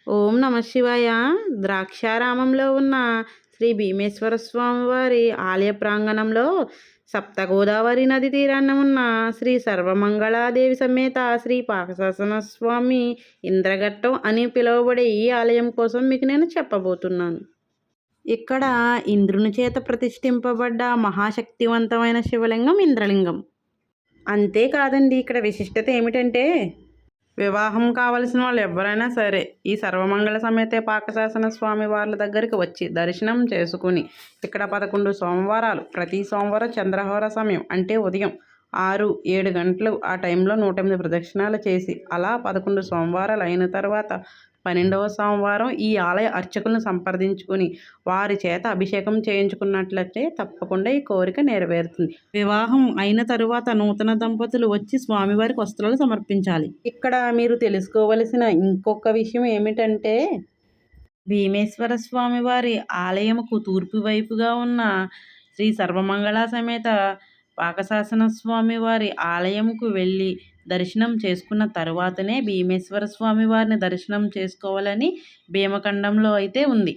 ఓం నమ శివాయ. ద్రాక్షారామంలో ఉన్న శ్రీ భీమేశ్వర స్వామి వారి ఆలయ ప్రాంగణంలో సప్తగోదావరి నది తీరాన ఉన్న శ్రీ సర్వమంగళాదేవి సమేత శ్రీ పాకశాసన స్వామి ఇంద్రఘట్టం అని పిలువబడే ఈ ఆలయం కోసం మీకు నేను చెప్పబోతున్నాను. ఇక్కడ ఇంద్రుని చేత ప్రతిష్ఠింపబడ్డ మహాశక్తివంతమైన శివలింగం ఇంద్రలింగం. అంతేకాదండి, ఇక్కడ విశిష్టత ఏమిటంటే వివాహం కావలసిన వాళ్ళు ఎవరైనా సరే ఈ సర్వమంగళ సమేత పాకశాసన స్వామి వాళ్ళ దగ్గరికి వచ్చి దర్శనం చేసుకుని ఇక్కడ 11 సోమవారాలు, ప్రతి సోమవారం చంద్రహోర సమయం అంటే ఉదయం 6-7 గంటలు ఆ టైంలో 108 ప్రదక్షిణాలు చేసి అలా 11 సోమవారాలు అయిన తర్వాత 12వ సోమవారం ఈ ఆలయ అర్చకులను సంప్రదించుకుని వారి చేత అభిషేకం చేయించుకున్నట్లయితే తప్పకుండా ఈ కోరిక నెరవేరుతుంది. వివాహం అయిన తరువాత నూతన దంపతులు వచ్చి స్వామివారికి వస్త్రాలు సమర్పించాలి. ఇక్కడ మీరు తెలుసుకోవలసిన ఇంకొక విషయం ఏమిటంటే భీమేశ్వర స్వామి వారి ఆలయముకు తూర్పు వైపుగా ఉన్న శ్రీ సర్వమంగళ సమేత పాకశాసన స్వామి వారి ఆలయముకు వెళ్ళి దర్శనం చేసుకున్న తరువాతనే భీమేశ్వర స్వామి వారిని దర్శనం చేసుకోవాలని భీమఖండంలో అయితే ఉంది.